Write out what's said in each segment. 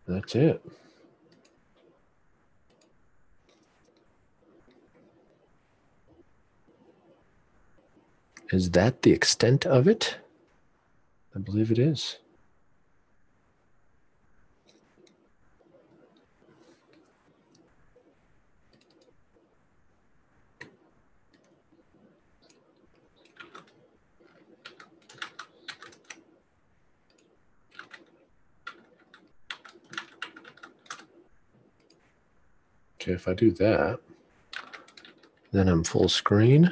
That's it. Is that the extent of it? I believe it is. Okay, if I do that, then I'm full screen.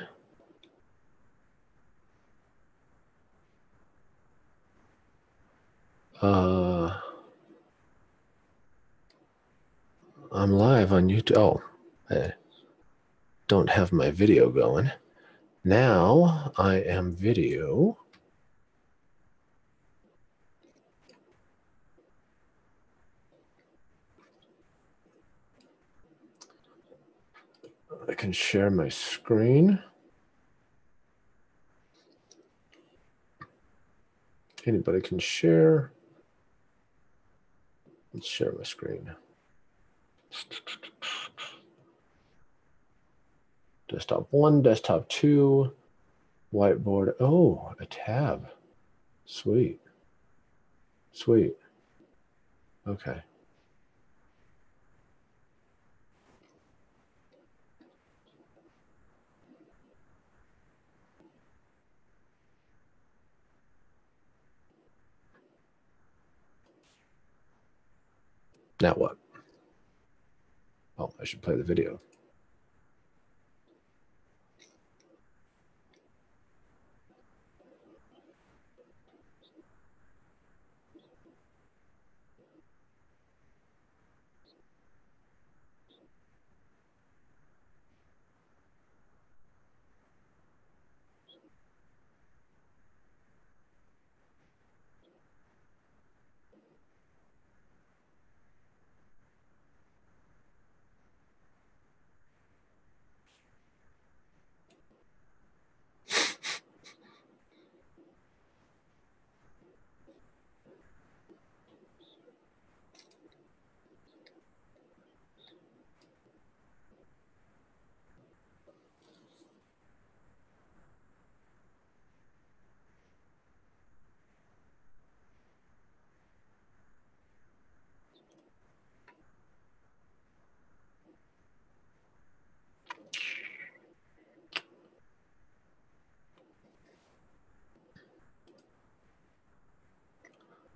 I'm live on YouTube. Oh, I don't have my video going. Now I am video. I can share my screen. Anybody can share. Let's share my screen. Desktop 1, desktop 2, whiteboard. Oh, a tab. Sweet. Sweet. Okay. Now what? Oh, I should play the video.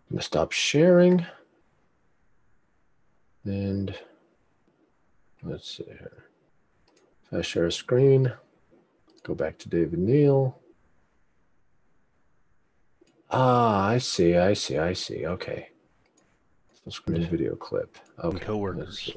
I'm going to stop sharing. And let's see here. If I share a screen, go back to David Neal. Ah, I see. Okay. Full screen video clip. Okay. Coworkers.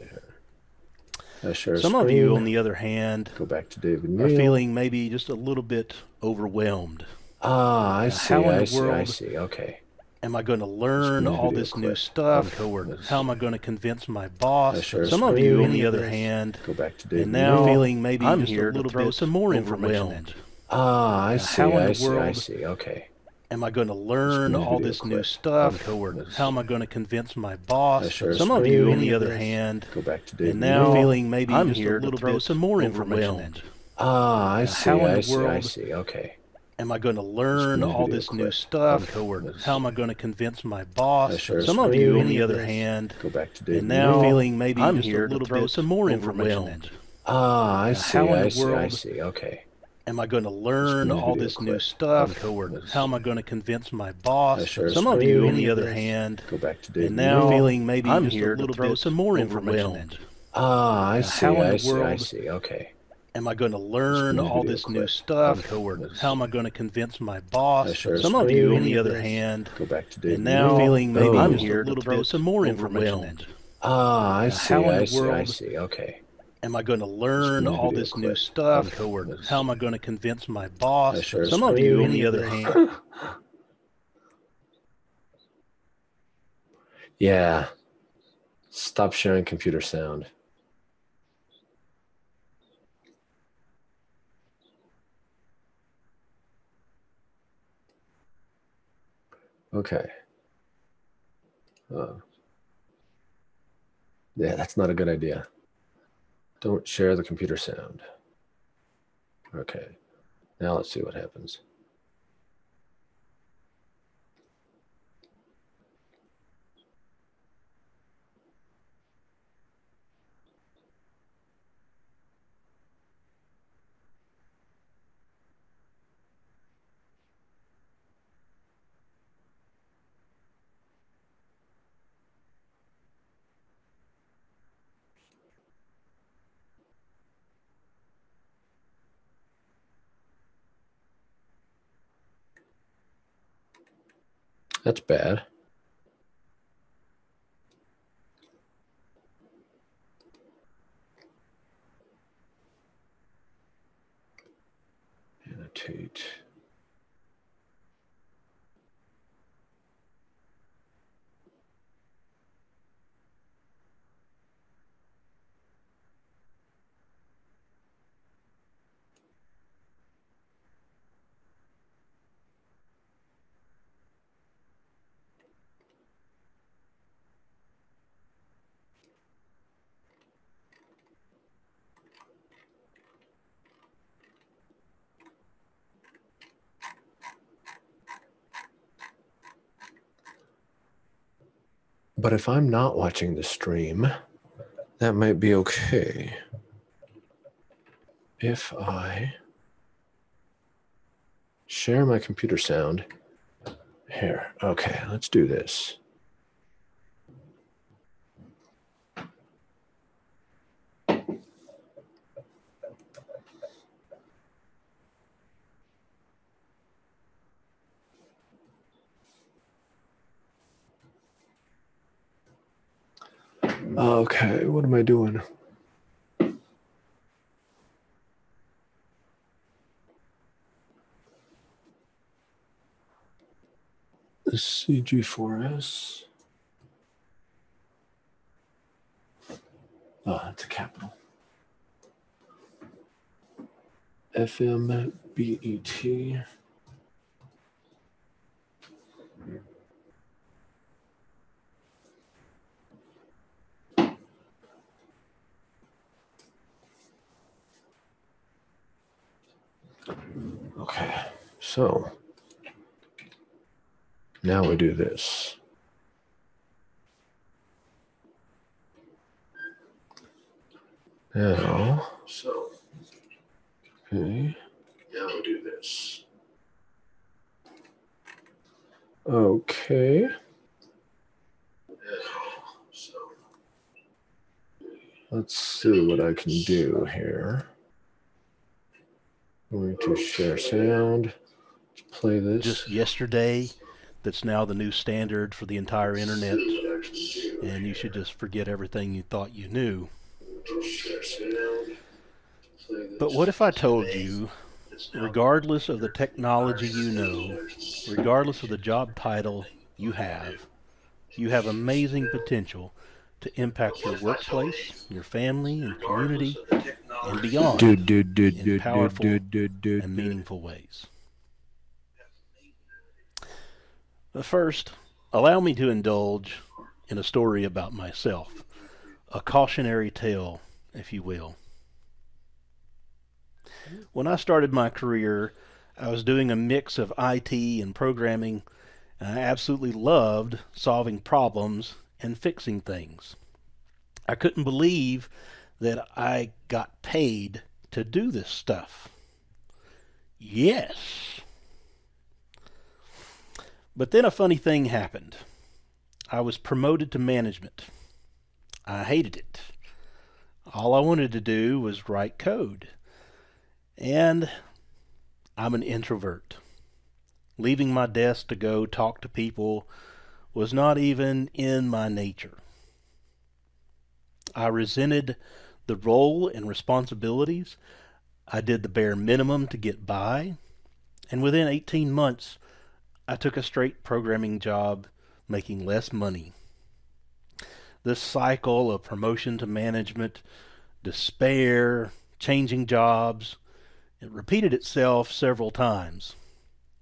I share Some screen. of you, on the other hand, go back to David Neal. are feeling maybe just a little bit overwhelmed. Ah, I see. How in I the see. world I see. Okay. am I going to learn all this new stuff? How am I going to convince my boss? Some of you, on the other hand, go back to David and now Neal. feeling maybe I'm just here a little to throw bit some more overwhelmed. Ah, I see. How in I the see. I world see. Okay. am I going to learn all this new stuff? How am I going to convince my boss? Some of you, on the other hand, go back to David and now Neal. feeling maybe I'm just here a little to throw bit some more overwhelmed. Ah, I see. How in I the see. I world see. Okay. am I going to learn all this new stuff? How am I going to convince my boss? Some of you, on the other hand, go back to David and now Neal. feeling maybe I'm just here a little to throw bit some more overwhelmed. Ah, I see. How in I the see. I world see. Okay. am I going to learn all this new stuff? How am I going to convince my boss? Some of you, on the other hand, go back to David and now Neal. feeling maybe I'm just here a little to throw bit some more overwhelmed. Ah, I see. How in I the see. I world see. Okay. am I going to learn all this new stuff? How am I going to convince my boss? Some of you, on the other hand, go back to David and now Neal. feeling maybe I'm just here a little to throw bit some more overwhelmed. Ah, I see. How in I the see. I world see. Okay. am I going to learn all this new stuff? How am I going to convince my boss? Some of you, on the other hand. Yeah. Stop sharing computer sound. Okay. Yeah, that's not a good idea. Don't share the computer sound. Okay. Now let's see what happens. That's bad. Annotate. But if I'm not watching the stream, that might be okay. If I share my computer sound here. Okay, let's do this. Okay, what am I doing? The CG4S. Oh, that's a capital. FMBET. Okay, so now we do this. Now, so, okay, now we do this. Okay. So, let's see what I can do here. I'm going to share sound. Let's play this. Just yesterday, that's now the new standard for the entire internet, and you should just forget everything you thought you knew. But what if I told you, regardless of the technology you know, regardless of the job title you have amazing potential to impact your workplace, your family, and community, and beyond in powerful and meaningful ways. But first, allow me to indulge in a story about myself, a cautionary tale, if you will. When I started my career, I was doing a mix of IT and programming, and I absolutely loved solving problems and fixing things. I couldn't believe that I got paid to do this stuff. Yes. But then a funny thing happened. I was promoted to management. I hated it. All I wanted to do was write code. And I'm an introvert. Leaving my desk to go talk to people was not even in my nature. I resented the role and responsibilities. I did the bare minimum to get by. And within 18 months, I took a straight programming job making less money. This cycle of promotion to management, despair, changing jobs, it repeated itself several times.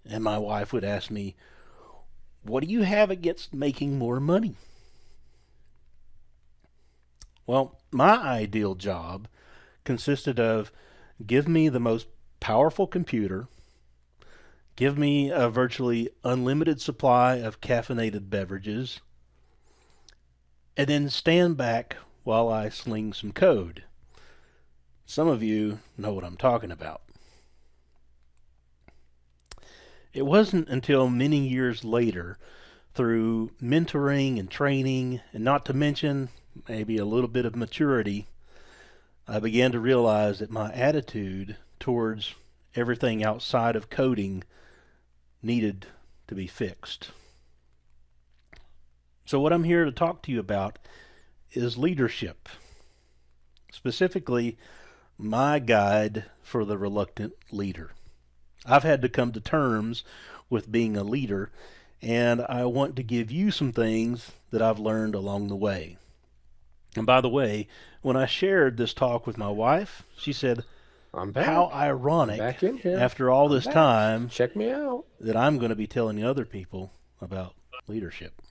And my wife would ask me, "What do you have against making more money?" Well, my ideal job consisted of give me the most powerful computer, give me a virtually unlimited supply of caffeinated beverages, and then stand back while I sling some code. Some of you know what I'm talking about. It wasn't until many years later, through mentoring and training, and not to mention maybe a little bit of maturity, I began to realize that my attitude towards everything outside of coding needed to be fixed. So, what I'm here to talk to you about is leadership, specifically, my guide for the reluctant leader. I've had to come to terms with being a leader, and I want to give you some things that I've learned along the way. And by the way, when I shared this talk with my wife, she said, I'm back. how ironic, Back in here. after all I'm this back. time, Check me out. that I'm going to be telling other people about leadership.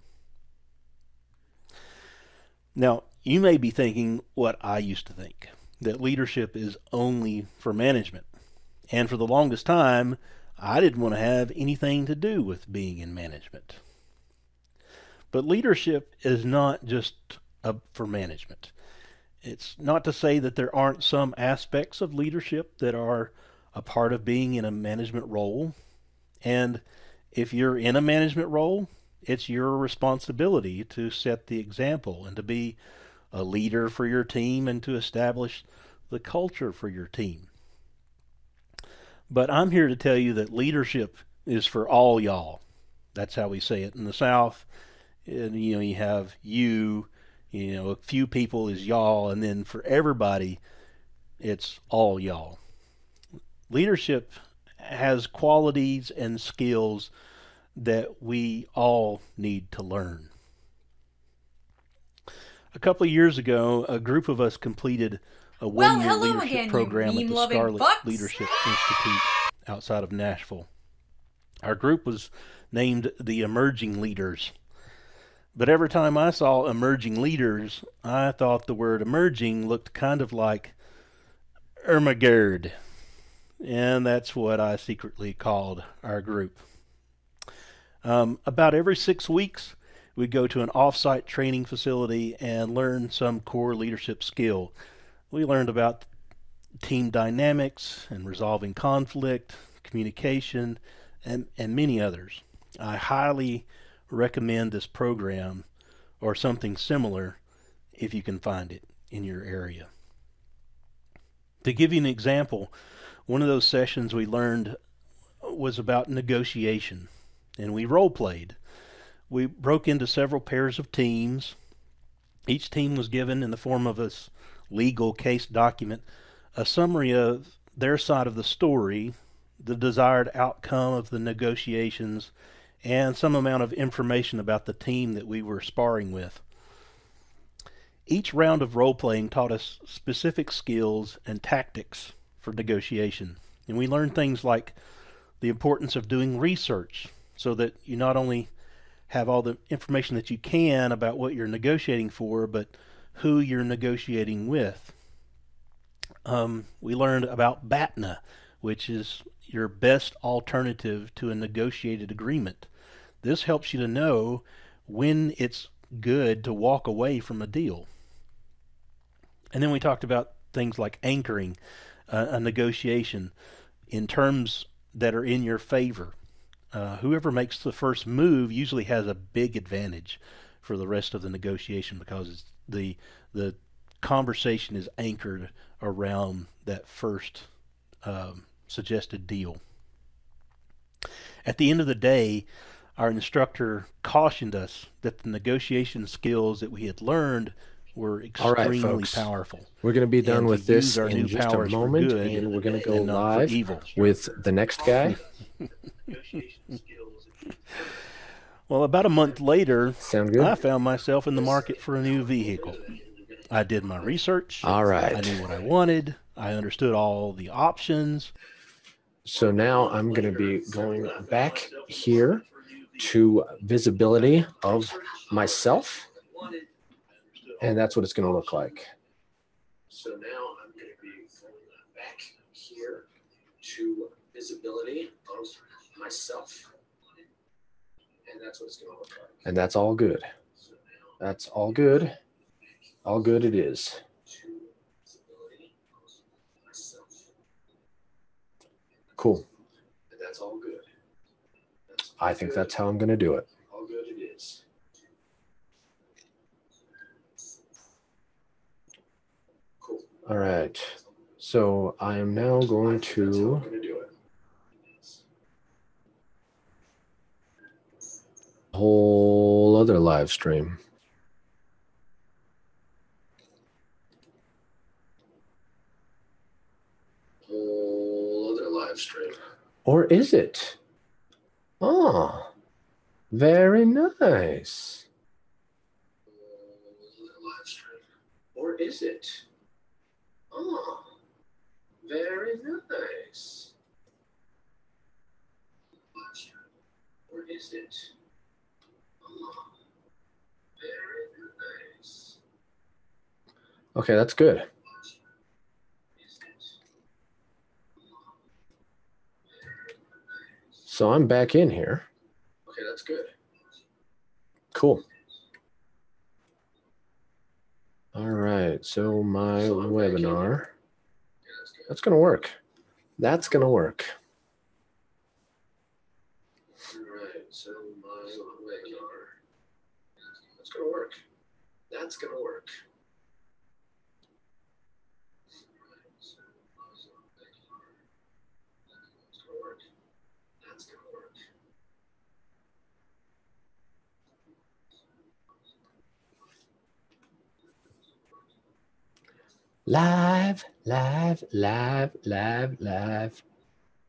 Now, you may be thinking what I used to think, that leadership is only for management. And for the longest time, I didn't want to have anything to do with being in management. But leadership is not just for management. It's not to say that there aren't some aspects of leadership that are a part of being in a management role. And if you're in a management role, it's your responsibility to set the example and to be a leader for your team and to establish the culture for your team. But I'm here to tell you that leadership is for all y'all. That's how we say it in the South. And, you have a few people is y'all, and then for everybody, it's all y'all. Leadership has qualities and skills that we all need to learn. A couple of years ago, a group of us completed a one-year leadership program at the Scarlet Leadership Institute outside of Nashville. Our group was named the Emerging Leaders. But every time I saw emerging leaders, I thought the word emerging looked kind of like Ermagerd. And that's what I secretly called our group. About every 6 weeks, we'd go to an off-site training facility and learn some core leadership skill. We learned about team dynamics and resolving conflict, communication, and many others. I highly recommend this program or something similar if you can find it in your area. To give you an example, one of those sessions we learned was about negotiation, and we role played. We broke into several pairs of teams. Each team was given, in the form of a legal case document, a summary of their side of the story, the desired outcome of the negotiations, and some amount of information about the team that we were sparring with. Each round of role-playing taught us specific skills and tactics for negotiation. And we learned things like the importance of doing research so that you not only have all the information that you can about what you're negotiating for, but who you're negotiating with. We learned about BATNA, which is your best alternative to a negotiated agreement. This helps you to know when it's good to walk away from a deal. And then we talked about things like anchoring a negotiation in terms that are in your favor. Whoever makes the first move usually has a big advantage for the rest of the negotiation because the conversation is anchored around that first suggested deal. At the end of the day, our instructor cautioned us that the negotiation skills that we had learned were extremely powerful. We're going to be done with this in just a moment, and we're going to go live with the next guy. Well, about a month later, Sound good? I found myself in the market for a new vehicle. I did my research. All right. I knew what I wanted. I understood all the options. So now I'm going to be going back here to visibility of myself. And that's what it's going to look like. So now I'm going to be going back here to visibility of myself. And that's what it's going to look like. And that's all good. That's all good. All good it is. Cool. And that's all good. I think that's how I'm going to do it. All good it is. Cool. All right. So I am now going to whole other live stream. Whole other live stream. Or is it? Oh, very nice. Live stream. Or is it? Oh, very nice. Live stream. Or is it? Oh, very nice. Okay, that's good. So I'm back in here. Okay, that's good. Cool. All right, so my webinar, that's going to work. That's going to work. All right, so my webinar, that's going to work. That's going to work. That's going to work. Live, live, live, live, live.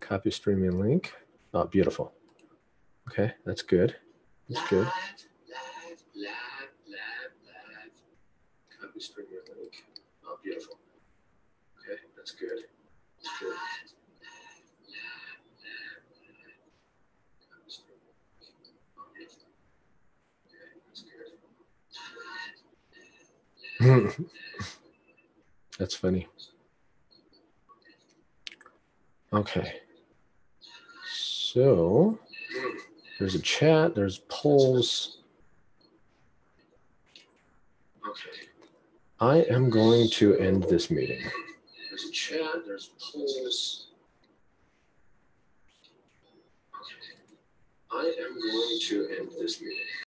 Copy streaming link. Oh, beautiful. Okay, that's good. That's good. Live. Copy streaming link. Oh, beautiful. Okay, that's good. That's good. That's funny. Okay. So there's a chat, there's polls. Okay. I am going to end this meeting. There's a chat, there's polls. Okay. I am going to end this meeting.